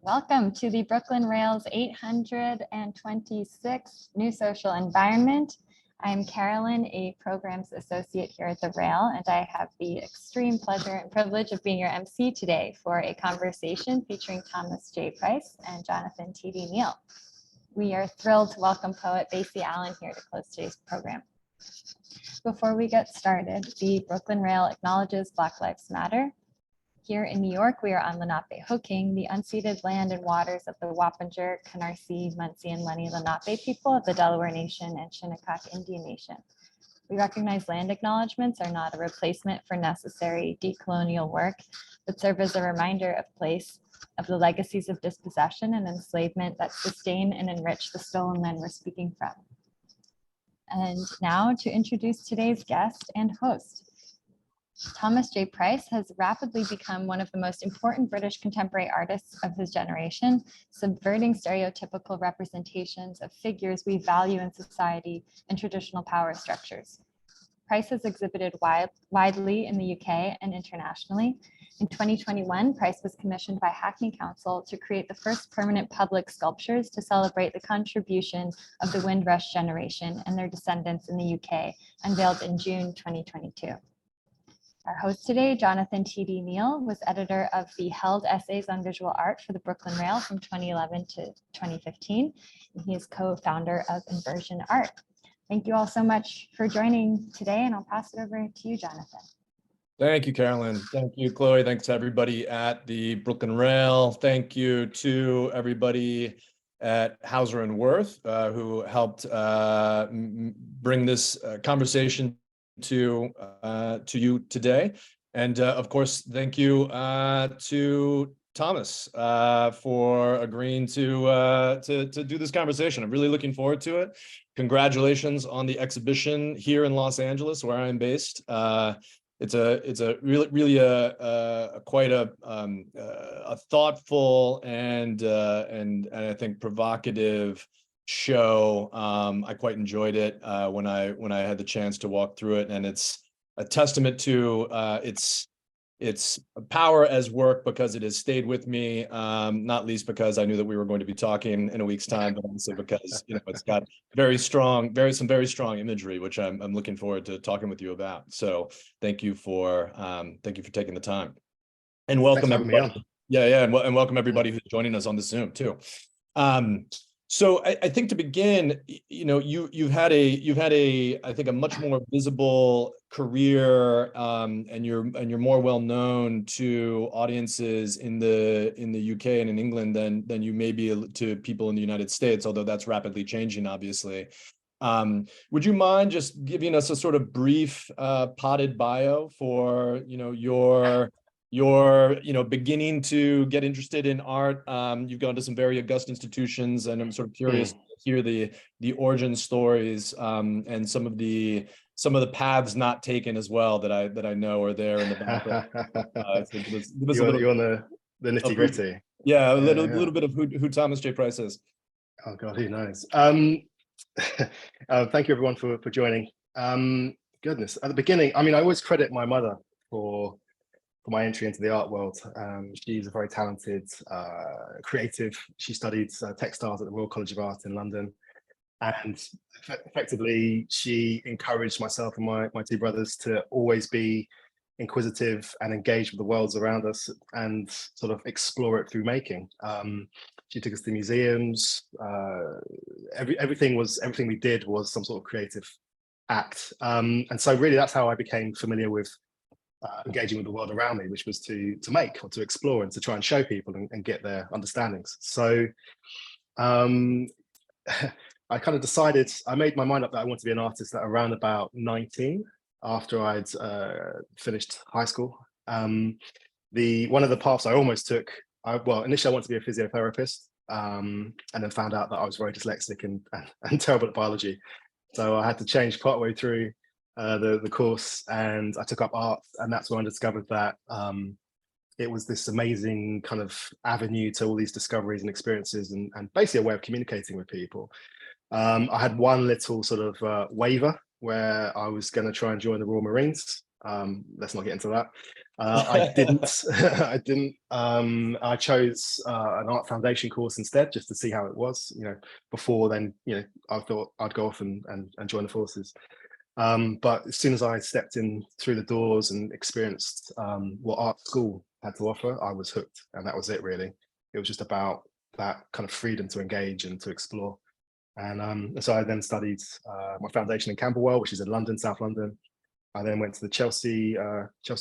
Welcome to the Brooklyn Rail's 826th New Social Environment. I'm Carolyn, a Programs Associate here at the Rail, and I have the extreme pleasure and privilege of being your MC today for a conversation featuring Thomas J. Price and Jonathan T.D. Neal. We are thrilled to welcome poet Basie Allen here to close today's program. Before we get started, the Brooklyn Rail acknowledges Black Lives Matter. Here in New York, we are on Lenape-Hoking, the unceded land and waters of the Wappinger, Canarsie, Munsee, and Lenni Lenape people of the Delaware Nation and Shinnecock Indian Nation. We recognize land acknowledgements are not a replacement for necessary decolonial work, but serve as a reminder of place of the legacies of dispossession and enslavement that sustain and enrich the stolen land we're speaking from. And now to introduce today's guest and host. Thomas J. Price has rapidly become one of the most important British contemporary artists of his generation, subverting stereotypical representations of figures we value in society and traditional power structures. Price has exhibited widely in the UK and internationally. In 2021, Price was commissioned by Hackney Council to create the first permanent public sculptures to celebrate the contribution of the Windrush generation and their descendants in the UK, unveiled in June 2022. Our host today, Jonathan T.D. Neal, was editor of the Held Essays on Visual Art for the Brooklyn Rail from 2011 to 2015. And he is co-founder of Inversion Art. Thank you all so much for joining today, and I'll pass it over to you, Jonathan. Thank you, Carolyn. Thank you, Chloe. Thanks to everybody at the Brooklyn Rail. Thank you to everybody at Hauser and Wirth who helped bring this conversation to you today. And of course, thank you to Thomas for agreeing to do this conversation. I'm really looking forward to it. Congratulations on the exhibition here in Los Angeles, where I'm based. It's a really quite a thoughtful and I think provocative show. I quite enjoyed it when I had the chance to walk through it, and it's a testament to its power as work, because it has stayed with me, not least because I knew that we were going to be talking in a week's time, but also because it's got very strong imagery, which I'm looking forward to talking with you about. So thank you for taking the time, and welcome everybody. And welcome everybody who's joining us on the Zoom too. So I think to begin, you've had a I think a much more visible career, and you're more well known to audiences in the UK and in England than you may be to people in the United States, although that's rapidly changing, obviously. Would you mind just giving us a sort of brief potted bio for you're beginning to get interested in art? You've gone to some very august institutions, and I'm sort of curious to hear the origin stories and some of the paths not taken as well that I know are there in the background. You're on the nitty gritty. Yeah, a little bit of who Thomas J. Price is. Oh God, who knows? Thank you everyone for joining. Goodness, at the beginning, I mean, I always credit my mother for my entry into the art world. She's a very talented creative. She studied textiles at the Royal College of Art in London, and effectively she encouraged myself and my two brothers to always be inquisitive and engage with the worlds around us and sort of explore it through making. She took us to museums. Everything we did was some sort of creative act, and so really that's how I became familiar with engaging with the world around me, which was to make or to explore and to try and show people and get their understandings. So I kind of decided, I made my mind up that I wanted to be an artist at around about 19, after I'd finished high school. One of the paths I almost took, initially I wanted to be a physiotherapist, and then found out that I was very dyslexic and terrible at biology. So I had to change partway through the course, and I took up art, and that's when I discovered that it was this amazing kind of avenue to all these discoveries and experiences, and basically a way of communicating with people. I had one little sort of waiver where I was going to try and join the Royal Marines, Let's not get into that. I didn't. I didn't. I chose an art foundation course instead, just to see how it was. Before then, I thought I'd go off and join the forces. But as soon as I stepped in through the doors and experienced what art school had to offer, I was hooked, and that was it. Really, it was just about that kind of freedom to engage and to explore. And so I then studied my foundation in Camberwell, which is in London, South London. I then went to the Chelsea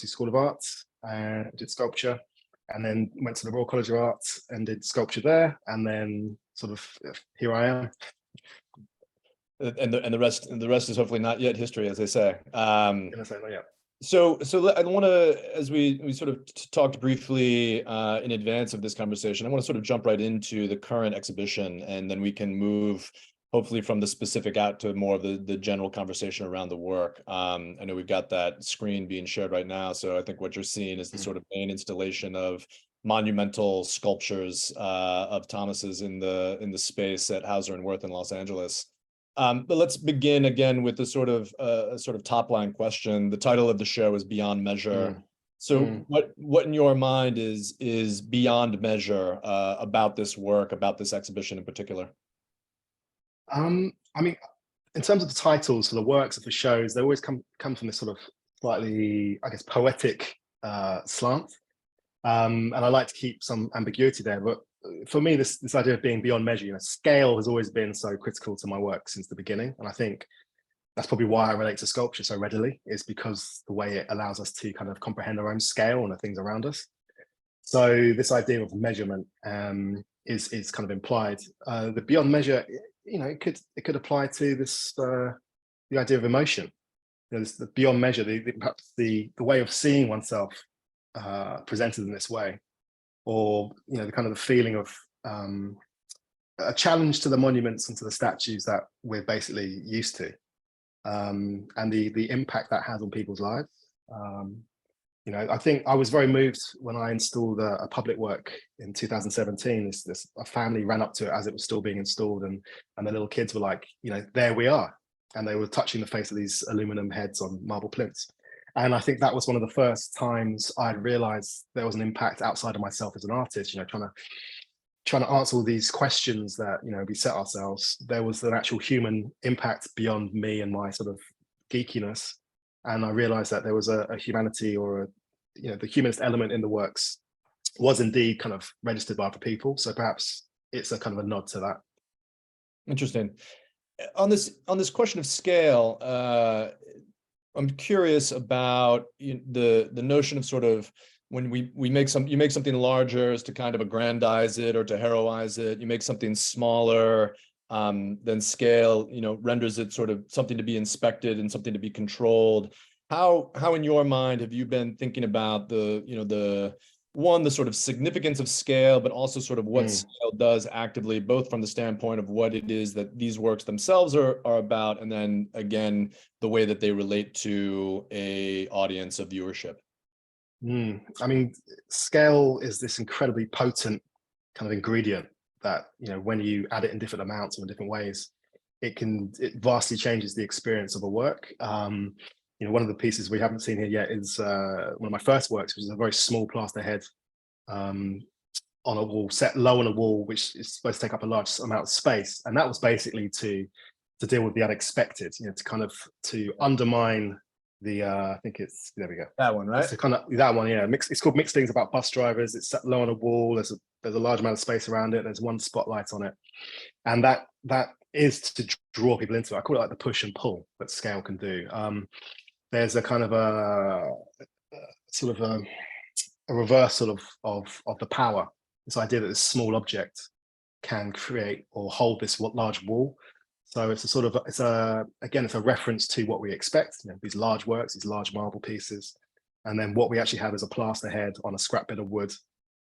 School of Arts and did sculpture, and then went to the Royal College of Arts and did sculpture there. And then sort of here I am. And the rest is hopefully not yet history, as they say. Gonna say not yet. So I want to, as we sort of talked briefly in advance of this conversation, I want to sort of jump right into the current exhibition, and then we can move hopefully from the specific out to more of the general conversation around the work. I know we've got that screen being shared right now, so I think what you're seeing is the sort of main installation of monumental sculptures of Thomas's in the space at Hauser and Wirth in Los Angeles. But let's begin again with the sort of top line question. The title of the show is Beyond Measure. So what in your mind is beyond measure about this work, about this exhibition in particular? I mean, in terms of the titles for the works of the shows, they always come from this sort of slightly, I guess, poetic slant. And I like to keep some ambiguity there. But for me, this idea of being beyond measure, scale has always been so critical to my work since the beginning. And I think that's probably why I relate to sculpture so readily, is because the way it allows us to kind of comprehend our own scale and the things around us. So this idea of measurement is kind of implied. The beyond measure, it could apply to this the idea of emotion. The beyond measure, perhaps the way of seeing oneself presented in this way, or the kind of the feeling of a challenge to the monuments and to the statues that we're basically used to, and the impact that has on people's lives. I think I was very moved when I installed a public work in 2017. A family ran up to it as it was still being installed, and the little kids were like, there we are, and they were touching the face of these aluminum heads on marble plinths. And I think that was one of the first times I'd realized there was an impact outside of myself as an artist, trying to answer all these questions that, we set ourselves. There was an actual human impact beyond me and my sort of geekiness. And I realized that there was a humanity, or the humanist element in the works was indeed kind of registered by other people. So perhaps it's a kind of a nod to that. Interesting. On this question of scale, I'm curious about the notion of sort of when you make something larger as to kind of aggrandize it or to heroize it. You make something smaller, then scale, renders it sort of something to be inspected and something to be controlled. How in your mind have you been thinking about the sort of significance of scale, but also sort of what scale does actively, both from the standpoint of what it is that these works themselves are about, and then again, the way that they relate to a audience of viewership? I mean, scale is this incredibly potent kind of ingredient that, when you add it in different amounts or in different ways, it vastly changes the experience of a work. One of the pieces we haven't seen here yet is one of my first works, which is a very small plaster head on a wall, set low on a wall, which is supposed to take up a large amount of space. And that was basically to deal with the unexpected, to undermine the I think it's, there we go, That one, right? It's kind of that one, yeah. It's called Mixed Things About Bus Drivers. It's set low on a wall. There's a large amount of space around it. There's one spotlight on it, and that is to draw people into it. I call it like the push and pull that scale can do. There's a kind of a reversal of the power. This idea that this small object can create or hold this large wall. So it's a reference to what we expect, these large works, these large marble pieces, and then what we actually have is a plaster head on a scrap bit of wood,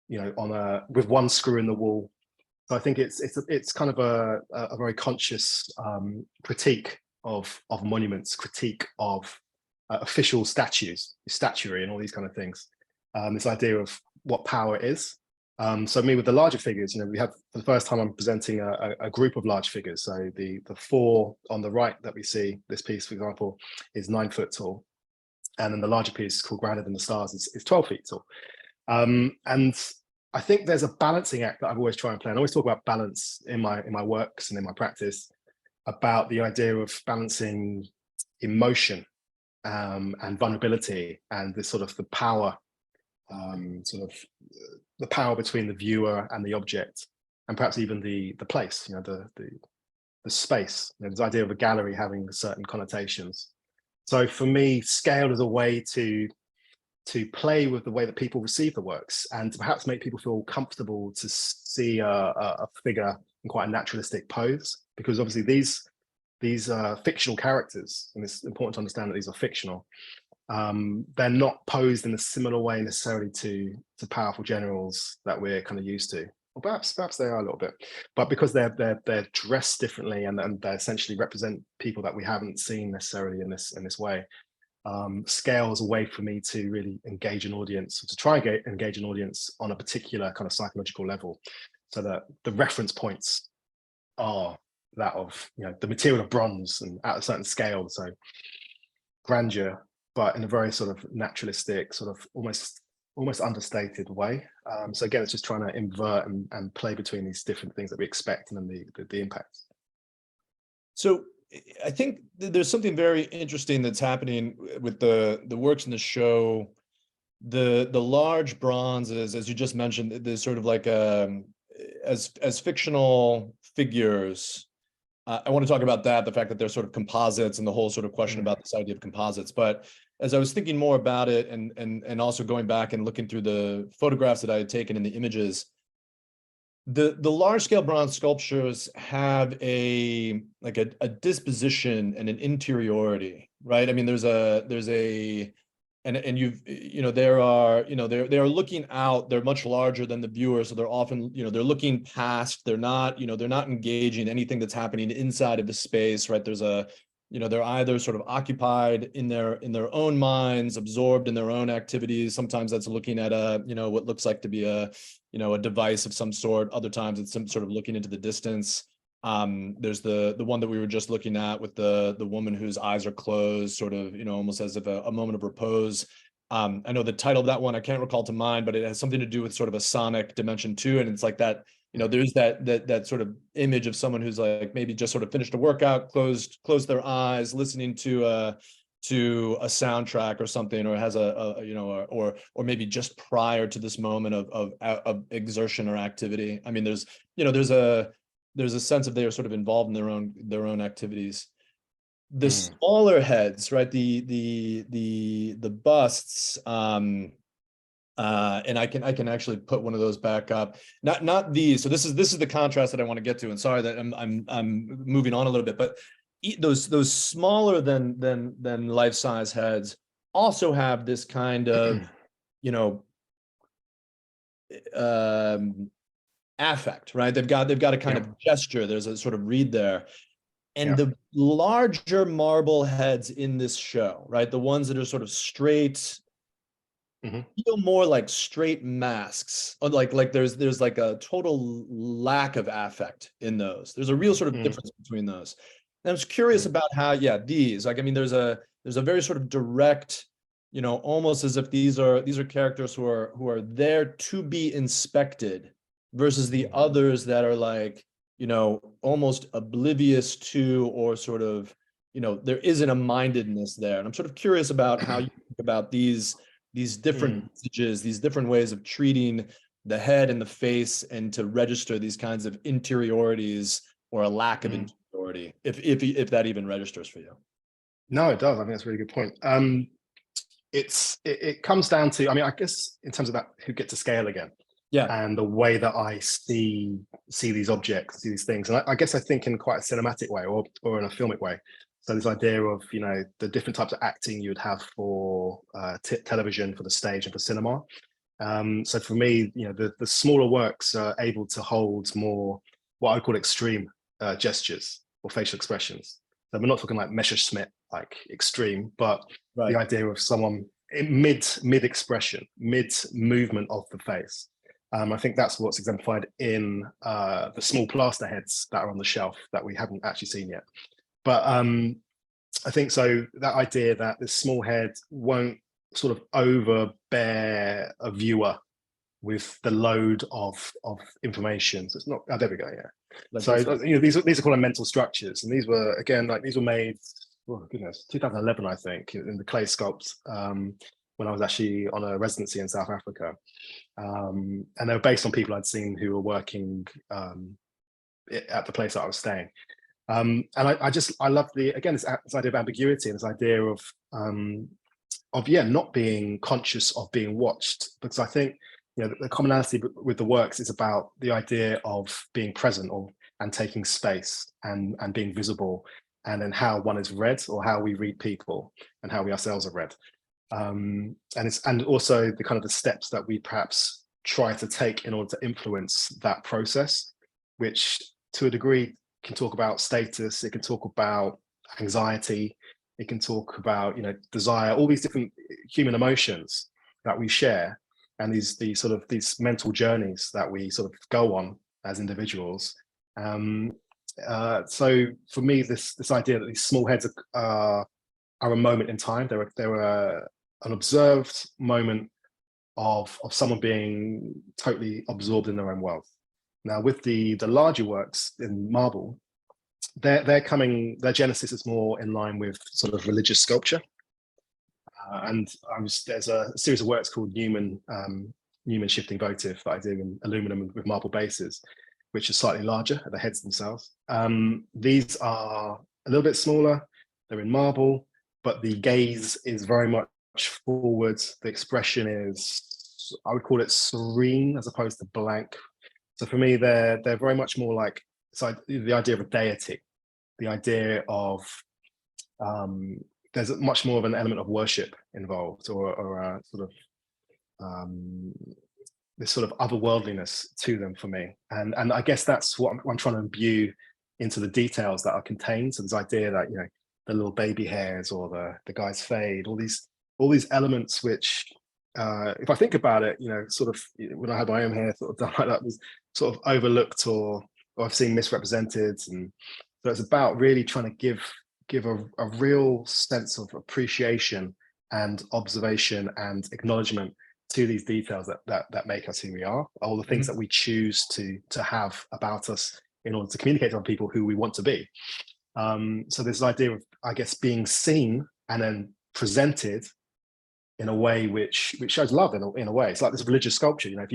with one screw in the wall. So I think it's kind of a very conscious critique of monuments, critique of official statuary and all these kind of things. This idea of what power is. So me with the larger figures, we have, for the first time, I'm presenting a group of large figures. So the four on the right that we see, this piece, for example, is 9 foot tall. and then the larger piece called Grounded in the Stars is 12 feet tall. And I think there's a balancing act that I've always tried and play. And I always talk about balance in my works and in my practice, about the idea of balancing emotion and vulnerability, and this sort of the power, the power between the viewer and the object, and perhaps even the place, the space. This idea of a gallery having certain connotations. So for me, scale is a way to play with the way that people receive the works, and to perhaps make people feel comfortable to see a figure in quite a naturalistic pose, because obviously these are fictional characters, and it's important to understand that these are fictional. They're not posed in a similar way necessarily to powerful generals that we're kind of used to. Or perhaps they are a little bit, but because they're dressed differently, and they essentially represent people that we haven't seen necessarily in this way. Scale is a way for me to really engage an audience, to try and engage an audience on a particular kind of psychological level, so that the reference points are that of the material of bronze and at a certain scale, so grandeur, but in a very sort of naturalistic, sort of almost understated way. So again, it's just trying to invert and play between these different things that we expect, and then the impacts. So I think there's something very interesting that's happening with the works in the show. The large bronzes, as you just mentioned, there's sort of like as fictional figures. I want to talk about that, the fact that they're sort of composites, and the whole sort of question about this idea of composites. But as I was thinking more about it, and also going back and looking through the photographs that I had taken in the images, the large scale bronze sculptures have a disposition and an interiority, right? I mean, they're looking out, they're much larger than the viewer. So they're often, they're looking past, they're not engaging anything that's happening inside of the space, right? They're either sort of occupied in their own minds, absorbed in their own activities. Sometimes that's looking at what looks like to be a device of some sort. Other times it's some sort of looking into the distance. There's the one that we were just looking at with the woman whose eyes are closed, sort of, almost as if a moment of repose. I know the title of that one I can't recall to mind, but it has something to do with sort of a sonic dimension too. And it's like that, there's that sort of image of someone who's like maybe just sort of finished a workout, closed their eyes, listening to a soundtrack or something, or has or maybe just prior to this moment of exertion or activity. I mean, there's a sense of they are sort of involved in their own activities. The smaller heads, right? The busts, and I can actually put one of those back up. Not these. So this is the contrast that I want to get to. And sorry that I'm moving on a little bit, but those smaller than life-size heads also have this kind of affect, right? They've got a kind of gesture. There's a sort of read there. And the larger marble heads in this show, right? The ones that are sort of straight, feel more like straight masks. Like there's like a total lack of affect in those. There's a real sort of difference between those. And I was curious about how, these, like, I mean, there's a very sort of direct, almost as if these are characters who are there to be inspected, versus the others that are like, almost oblivious to, or sort of, there isn't a mindedness there. And I'm sort of curious about how you think about these different messages, these different ways of treating the head and the face, and to register these kinds of interiorities, or a lack of interiority, if that even registers for you. No, it does. I think that's a really good point. It comes down to, I mean, I guess in terms of that, who get to scale again. And the way that I see these objects, see these things. And I guess I think in quite a cinematic way, or in a filmic way. So this idea of, the different types of acting you would have for television, for the stage, and for cinema. So for me, the smaller works are able to hold more what I call extreme gestures or facial expressions. So we're not talking like Messerschmitt, like extreme, but the idea of someone in mid expression, mid movement of the face. I think that's what's exemplified in the small plaster heads that are on the shelf that we haven't actually seen yet. But I think so. That idea that the small head won't sort of overbear a viewer with the load of information. So it's not. Oh, there we go. Yeah. Like So this. these are called mental structures, and these were again these were made. Oh goodness, 2011, I think, in the clay sculpt. When I was actually on a residency in South Africa, and they were based on people I'd seen who were working at the place that I was staying. And I love this idea of ambiguity and this idea of not being conscious of being watched, because I think the commonality with the works is about the idea of being present and taking space and being visible, and then how one is read, or how we read people and how we ourselves are read. And also the kind of the steps that we perhaps try to take in order to influence that process, which to a degree can talk about status, it can talk about anxiety, it can talk about desire, all these different human emotions that we share, and these mental journeys that we sort of go on as individuals. So for me, this idea that these small heads are a moment in time. They're an observed moment of someone being totally absorbed in their own world. Now, with the larger works in marble, their genesis is more in line with sort of religious sculpture. And there's a series of works called Newman Shifting Votive that I do in aluminum with marble bases, which are slightly larger at the heads themselves. These are a little bit smaller. They're in marble, but the gaze is very much forward. The expression is, I would call it serene as opposed to blank. So for me, they're very much more like the idea of a deity, the idea of there's much more of an element of worship involved, or a sort of this sort of otherworldliness to them for me. And I guess that's what I'm trying to imbue into the details that are contained. So this idea that the little baby hairs, or the guy's fade, all these elements which, if I think about it, sort of when I had my own hair sort of done like that, was sort of overlooked or I've seen misrepresented. And so it's about really trying to give a real sense of appreciation and observation and acknowledgement to these details that make us who we are, all the things that we choose to have about us in order to communicate to other people who we want to be. So this idea of, I guess, being seen and then presented in a way which shows love in a way. It's like this religious sculpture. If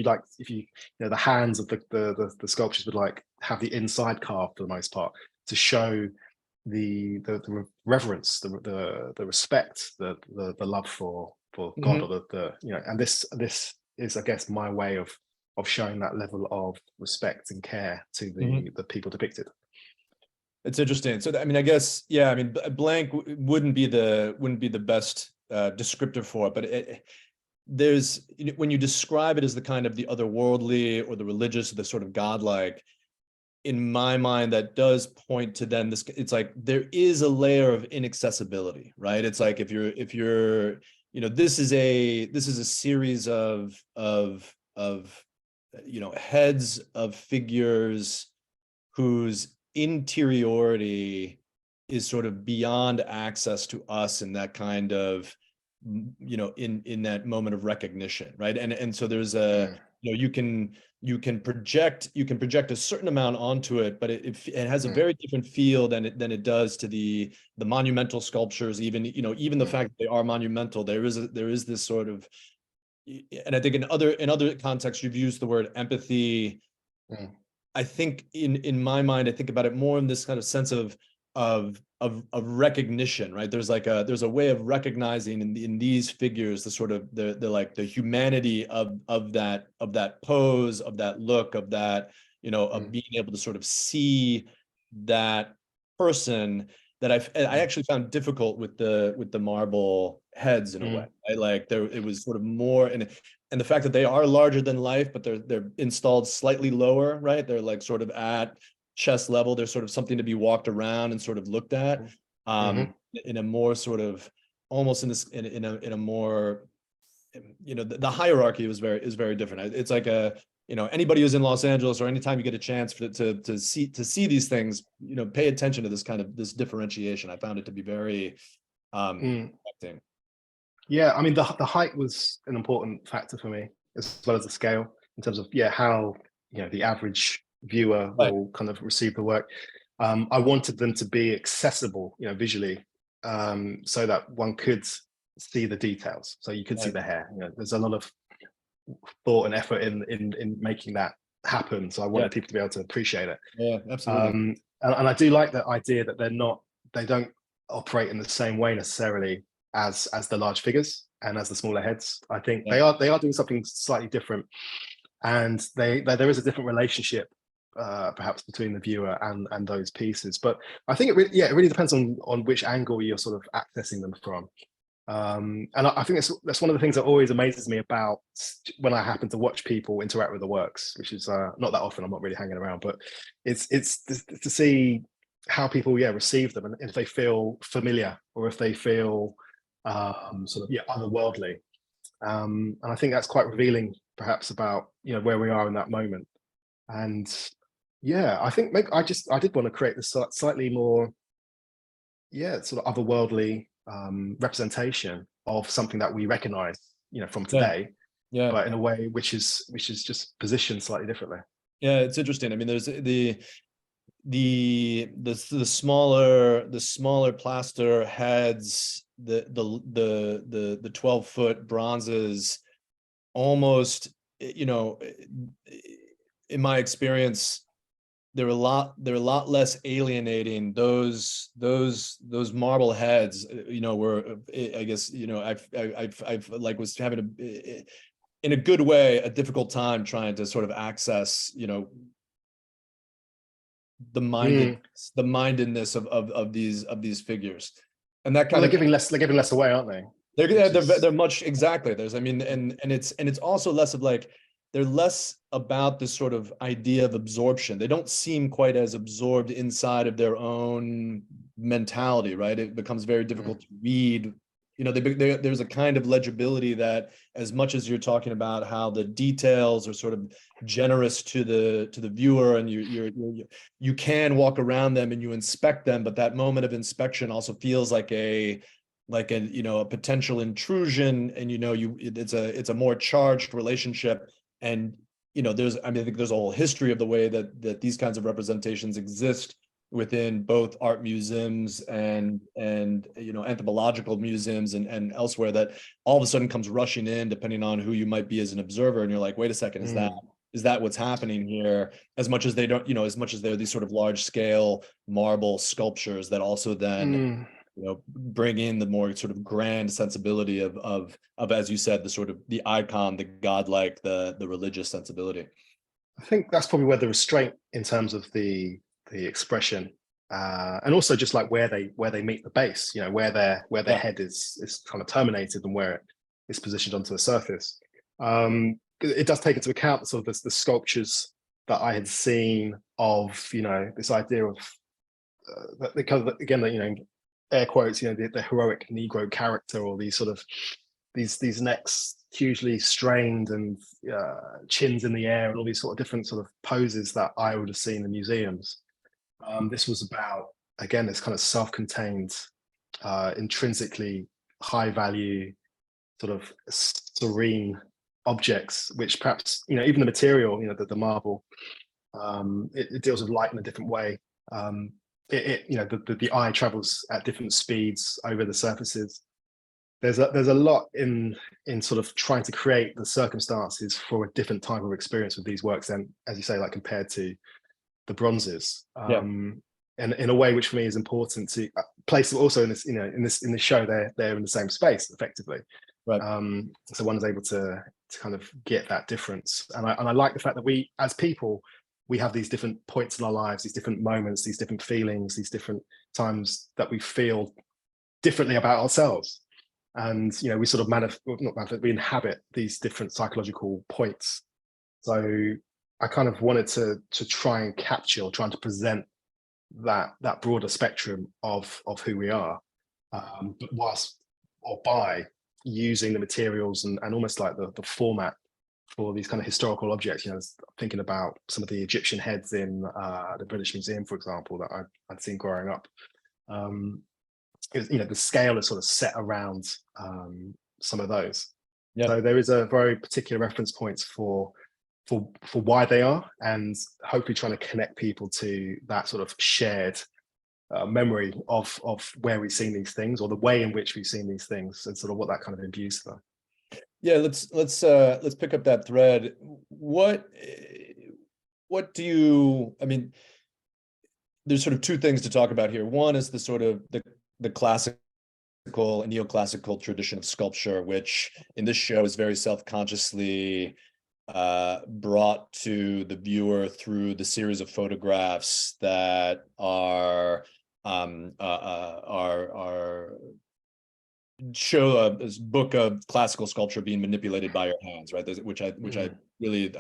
you the hands of the sculptures would have the inside carved for the most part to show the reverence, the respect, the love for God, or and this is, I guess, my way of showing that level of respect and care to the people depicted. It's interesting. So I mean, I guess, yeah, I mean, blank wouldn't be the best descriptor for it, but there's, when you describe it as the kind of the otherworldly or the religious, or the sort of godlike, in my mind, that does point to then this. It's like there is a layer of inaccessibility, right? It's like if you're this is a series of heads of figures whose interiority is sort of beyond access to us in that kind of in that moment of recognition, right? And so there's a you can project a certain amount onto it, but it has a very different feel than it does to the monumental sculptures. Even the fact that they are monumental, there is this sort of, and I think in other contexts you've used the word empathy. I think in my mind, I think about it more in this kind of sense of recognition, right? There's a way of recognizing in these figures the sort of the humanity of that pose, of that look, of that of being able to sort of see that person that I actually found difficult with the marble heads in a way. It was sort of more, and the fact that they are larger than life, but they're installed slightly lower, right? They're like sort of at chest level. They're sort of something to be walked around and sort of looked at in a more sort of almost in a more the hierarchy is very different. It's like anybody who's in Los Angeles, or anytime you get a chance to see these things, pay attention to this differentiation. I found it to be very affecting. Yeah, I mean, the height was an important factor for me, as well as the scale, in terms of how the average viewer will kind of receive the work. I wanted them to be accessible, visually, so that one could see the details. So you could see the hair. There's a lot of thought and effort in making that happen. So I wanted people to be able to appreciate it. Yeah, absolutely. And I do like that idea that they don't operate in the same way necessarily as the large figures and as the smaller heads. I think they are doing something slightly different, and there is a different relationship perhaps between the viewer and those pieces. But I think it really depends on which angle you're sort of accessing them from. And I think that's one of the things that always amazes me about when I happen to watch people interact with the works, which is not that often. I'm not really hanging around, but it's to see how people receive them, and if they feel familiar or if they feel sort of otherworldly. And I think that's quite revealing perhaps about where we are in that moment. And I think maybe I did want to create this slightly more sort of otherworldly representation of something that we recognize from today, but in a way which is just positioned slightly differently. It's interesting. I mean, there's the smaller plaster heads, the 12-foot bronzes, almost, in my experience, they're a lot less alienating. Those marble heads, were, I guess, I've like was having in a good way a difficult time trying to sort of access, the mindedness of these figures, and that kind of they're giving less away, aren't they? They're much, exactly. There's, I mean, and it's also less of like, they're less about this sort of idea of absorption. They don't seem quite as absorbed inside of their own mentality, right? It becomes very difficult to read. There's a kind of legibility that, as much as you're talking about how the details are sort of generous to the viewer, and you can walk around them and you inspect them, but that moment of inspection also feels like a potential intrusion, and it's a more charged relationship. And I think there's a whole history of the way that these kinds of representations exist within both art museums and anthropological museums and elsewhere, that all of a sudden comes rushing in, depending on who you might be as an observer, and you're like, wait a second, is that what's happening here? As much as they're these sort of large scale marble sculptures that also then bring in the more sort of grand sensibility of, as you said, the sort of the icon, the godlike, the religious sensibility. I think that's probably where the restraint in terms of the expression, and also just like where they meet the base, where their head is kind of terminated and where it's positioned onto the surface. It does take into account sort of the sculptures that I had seen of this idea of again, air quotes, the heroic Negro character, or these sort of these necks hugely strained and chins in the air, and all these sort of different sort of poses that I would have seen in museums. This was about, again, this kind of self-contained, intrinsically high value, sort of serene objects, which perhaps, even the material, the marble, it deals with light in a different way. The eye travels at different speeds over the surfaces. There's a lot in sort of trying to create the circumstances for a different type of experience with these works than, as you say, like compared to the bronzes. And in a way which for me is important to place them also in this, in this show, they're in the same space effectively. Right. So one is able to kind of get that difference. And I like the fact that we, as people, we have these different points in our lives, these different moments, these different feelings, these different times that we feel differently about ourselves. And, we sort of we inhabit these different psychological points. So I kind of wanted to try and capture, or trying to present that broader spectrum of who we are, but by using the materials and almost like the format for these kind of historical objects. You know, thinking about some of the Egyptian heads in the British Museum, for example, that I'd seen growing up. You know, the scale is sort of set around some of those. Yeah. So there is a very particular reference points for why they are, and hopefully trying to connect people to that sort of shared memory of where we've seen these things, or the way in which we've seen these things, and sort of what that kind of imbues them. Yeah, let's pick up that thread. What do you, I mean, there's sort of two things to talk about here. One is the sort of the classical and neoclassical tradition of sculpture, which in this show is very self-consciously brought to the viewer through the series of photographs that are show a book of classical sculpture being manipulated by your hands, right? Which I really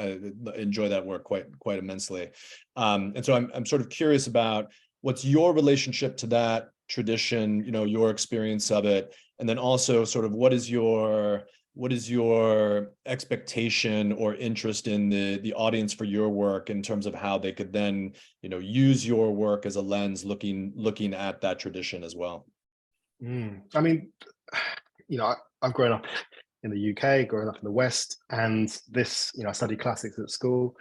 enjoy that work quite immensely. And so I'm sort of curious about what's your relationship to that tradition, you know, your experience of it, and then also sort of what is your expectation or interest in the audience for your work in terms of how they could then, you know, use your work as a lens looking at that tradition as well. I mean, you know, I've grown up in the UK, growing up in the West, and this, you know, I studied classics at school,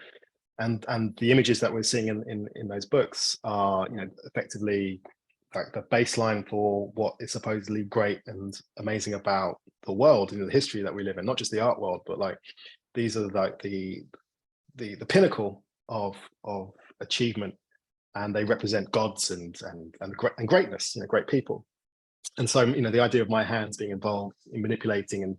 and the images that we're seeing in those books are, you know, effectively like the baseline for what is supposedly great and amazing about the world, you know, the history that we live in, not just the art world, but like these are like the pinnacle of achievement, and they represent gods and greatness, you know, great people. And so, you know, the idea of my hands being involved in manipulating and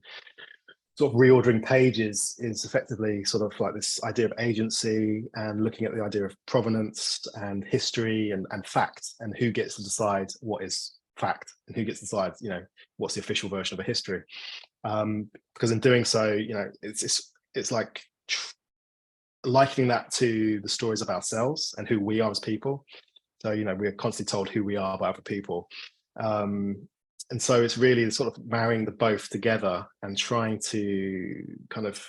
sort of reordering pages is effectively sort of like this idea of agency, and looking at the idea of provenance and history and fact, and who gets to decide what is fact, and who gets to decide, you know, what's the official version of a history. Because in doing so, you know, it's like likening that to the stories of ourselves and who we are as people. So, you know, we're constantly told who we are by other people. And so it's really sort of marrying the both together and trying to kind of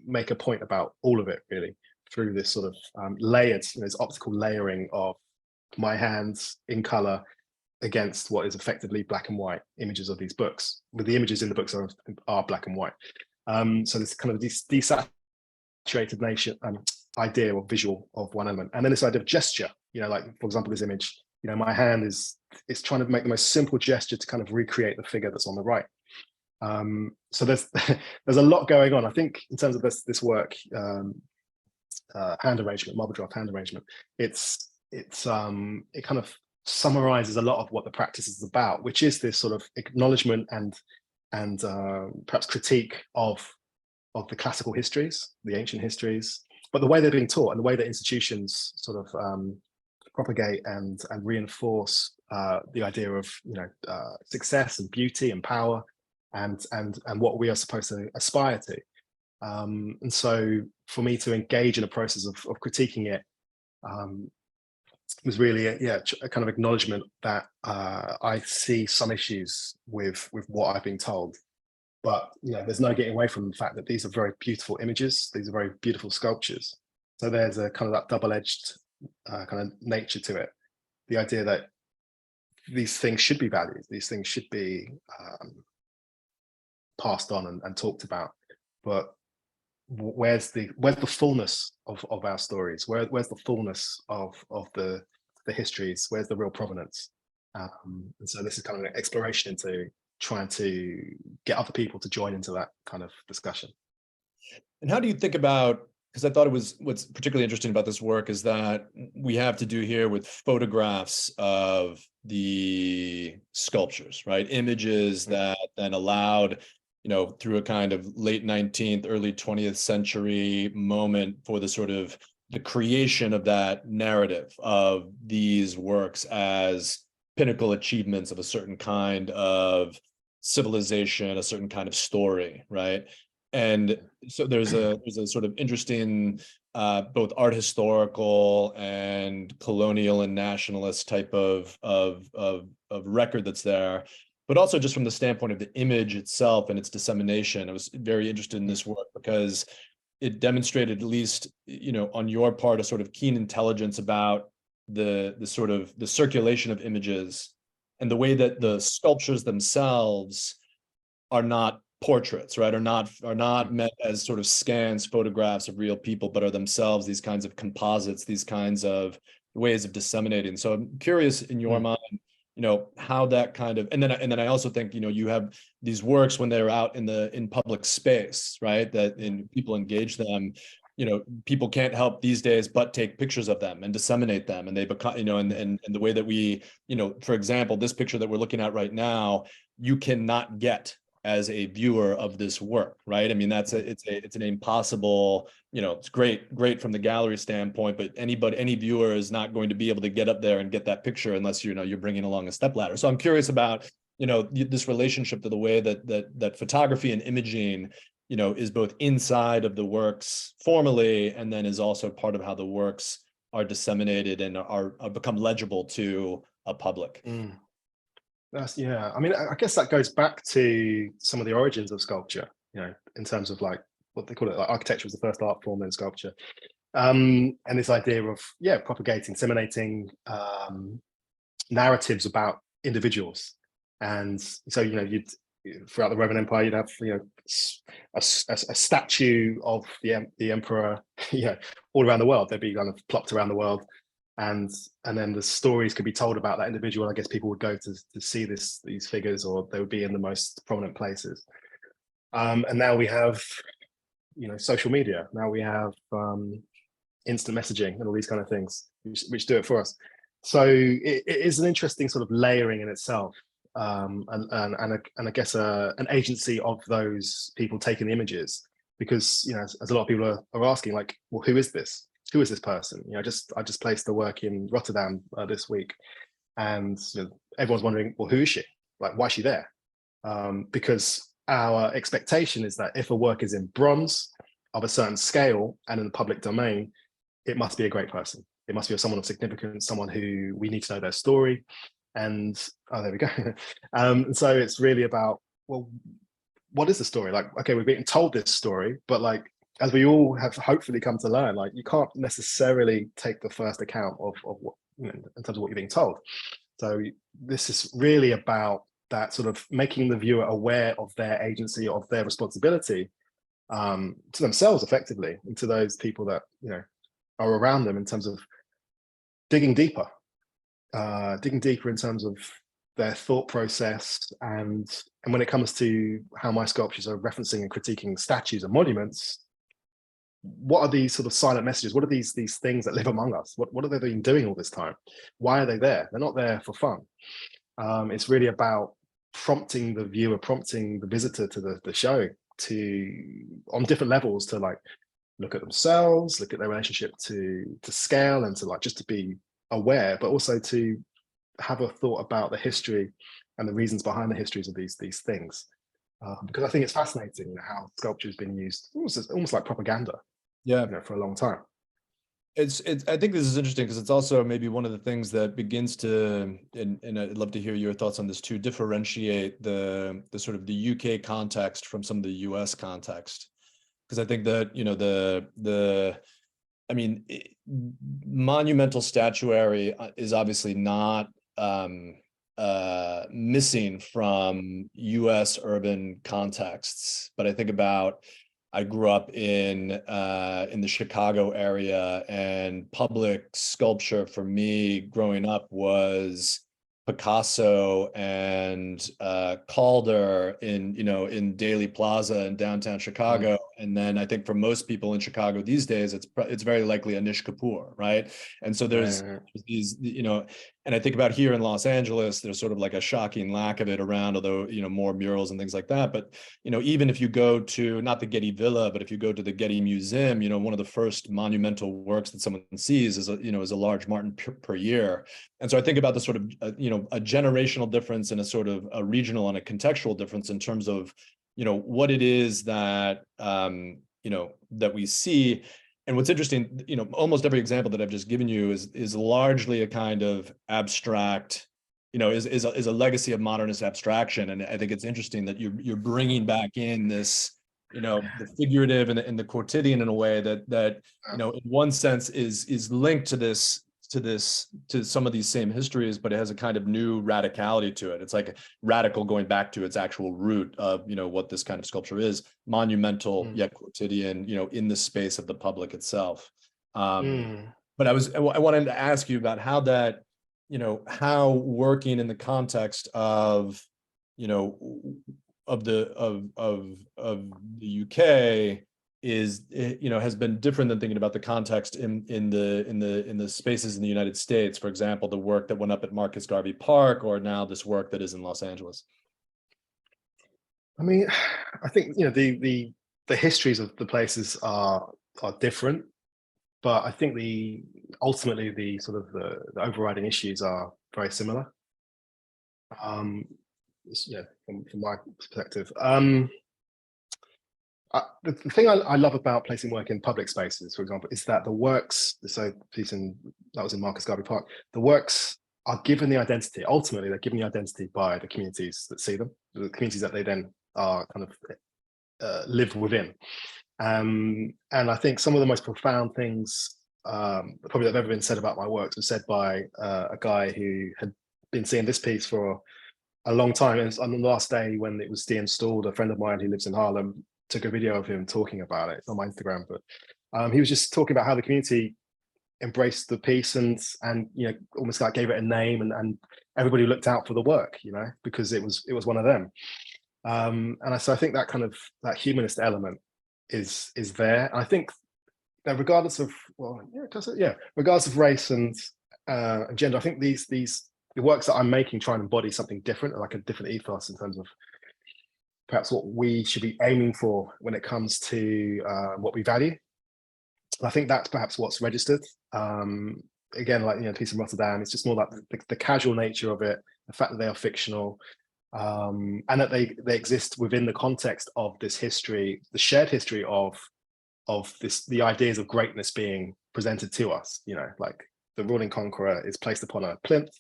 make a point about all of it, really, through this sort of layered, you know, this optical layering of my hands in color against what is effectively black and white images of these books, but the images in the books are black and white. So this kind of desaturated idea or visual of one element, and then this idea of gesture, you know, like for example, this image, you know, my hand is trying to make the most simple gesture to kind of recreate the figure that's on the right. So there's a lot going on, I think, in terms of this work. Hand arrangement, marble draft hand arrangement. It kind of summarizes a lot of what the practice is about, which is this sort of acknowledgement and perhaps critique of the classical histories, the ancient histories, but the way they're being taught and the way that institutions sort of propagate and reinforce the idea of, you know, success and beauty and power and what we are supposed to aspire to. And so for me to engage in a process of critiquing it was really a kind of acknowledgement that I see some issues with what I've been told. But, you know, there's no getting away from the fact that these are very beautiful images. These are very beautiful sculptures. So there's a kind of that double-edged kind of nature to it. The idea that these things should be valued, these things should be passed on and talked about. But where's the fullness of our stories? Where's the fullness of the histories? Where's the real provenance? And so this is kind of an exploration into trying to get other people to join into that kind of discussion. And how do you think about, because I thought what's particularly interesting about this work is that we have to do here with photographs of the sculptures, right? Images that then allowed, you know, through a kind of late 19th, early 20th century moment for the sort of the creation of that narrative of these works as pinnacle achievements of a certain kind of civilization, a certain kind of story, right? And so there's a sort of interesting both art historical and colonial and nationalist type of record that's there, but also just from the standpoint of the image itself and its dissemination. I was very interested in this work because it demonstrated, at least, on your part, a sort of keen intelligence about the sort of the circulation of images and the way that the sculptures themselves are not portraits, right? Are not meant as sort of scans, photographs of real people, but are themselves these kinds of composites, these kinds of ways of disseminating. So I'm curious, in your mind, how that kind of, and then I also think, you have these works when they're out in public space, right? That people engage them, people can't help these days but take pictures of them and disseminate them, and they become, and the way that we, for example, this picture that we're looking at right now, you cannot get as a viewer of this work, right? I mean, it's an impossible, it's great from the gallery standpoint, but any viewer is not going to be able to get up there and get that picture unless you're bringing along a stepladder. So I'm curious about, this relationship to the way that photography and imaging, is both inside of the works formally, and then is also part of how the works are disseminated and are become legible to a public. Yeah, I mean, I guess that goes back to some of the origins of sculpture, in terms of like what they call it, like architecture was the first art form in sculpture. And this idea of, propagating, disseminating narratives about individuals. And so, you'd, throughout the Roman Empire, you'd have, a statue of the emperor, all around the world. They'd be kind of plopped around the world. And then the stories could be told about that individual. I guess people would go to see these figures, or they would be in the most prominent places. And now we have, social media. Now we have instant messaging and all these kind of things, which do it for us. So it is an interesting sort of layering in itself, and I guess an agency of those people taking the images, because as a lot of people are asking, like, well, who is this? Who is this person? I just placed the work in Rotterdam this week, and everyone's wondering, well, who is she? Like, why is she there? Because our expectation is that if a work is in bronze of a certain scale and in the public domain, it must be a great person. It must be someone of significance, someone who we need to know their story. And there we go. And so it's really about, well, what is the story? Like, okay, we're being told this story, but like, as we all have hopefully come to learn, like, you can't necessarily take the first account of what, in terms of what you're being told. So this is really about that sort of making the viewer aware of their agency, of their responsibility to themselves effectively, and to those people that, are around them, in terms of digging deeper in terms of their thought process. And when it comes to how my sculptures are referencing and critiquing statues and monuments, what are these sort of silent messages? What are these things that live among us? What have they been doing all this time? Why are they there? They're not there for fun. It's really about prompting the viewer, prompting the visitor to the show on different levels, to like look at themselves, look at their relationship to scale, and to like just to be aware, but also to have a thought about the history and the reasons behind the histories of these things. Because I think it's fascinating, how sculpture has been used almost like propaganda, for a long time. I think this is interesting, because it's also maybe one of the things that begins to, and I'd love to hear your thoughts on this too, differentiate the sort of the UK context from some of the US context. Because I think that, monumental statuary is obviously not missing from US urban contexts, but I think about, I grew up in the Chicago area, and public sculpture for me growing up was Picasso and Calder in Daley Plaza in downtown Chicago. And then I think for most people in Chicago these days, it's very likely Anish Kapoor, right? And so there's these, and I think about here in Los Angeles, there's sort of like a shocking lack of it around, although, more murals and things like that. But, even if you go to, not the Getty Villa, but if you go to the Getty Museum, one of the first monumental works that someone sees is a large Martin per year. And so I think about the sort of, a generational difference and a sort of a regional and a contextual difference in terms of, what it is that, that we see. And what's interesting, almost every example that I've just given you is largely a kind of abstract, is a legacy of modernist abstraction. And I think it's interesting that you're bringing back in this the figurative and the quotidian in a way that in one sense is linked to some of these same histories, but it has a kind of new radicality to it. It's like radical going back to its actual root of what this kind of sculpture is, monumental yet quotidian, in the space of the public itself. But I wanted to ask you about how that, how working in the context of the UK is, has been different than thinking about the context in the spaces in the United States. For example, the work that went up at Marcus Garvey Park, or now this work that is in Los Angeles. I mean, I think the histories of the places are different, but I think ultimately the sort of the overriding issues are very similar. From my perspective. The thing I love about placing work in public spaces, for example, is that the works, that was in Marcus Garvey Park, the works are given the identity. Ultimately, they're given the identity by the communities that see them, the communities that they then are kind of live within. And I think some of the most profound things probably that have ever been said about my works was said by a guy who had been seeing this piece for a long time. And on the last day when it was deinstalled, a friend of mine who lives in Harlem took a video of him talking about it. It's on my Instagram, but he was just talking about how the community embraced the piece and almost like gave it a name, and everybody looked out for the work, because it was one of them. So I think that kind of that humanist element is there. And I think that regardless of regardless of race and gender, I think the works that I'm making try and embody something different, like a different ethos in terms of perhaps what we should be aiming for when it comes to what we value. I think that's perhaps what's registered. Again, like the piece in Rotterdam, it's just more like the casual nature of it, the fact that they are fictional, and that they exist within the context of this history, the shared history of the ideas of greatness being presented to us. Like the ruling conqueror is placed upon a plinth,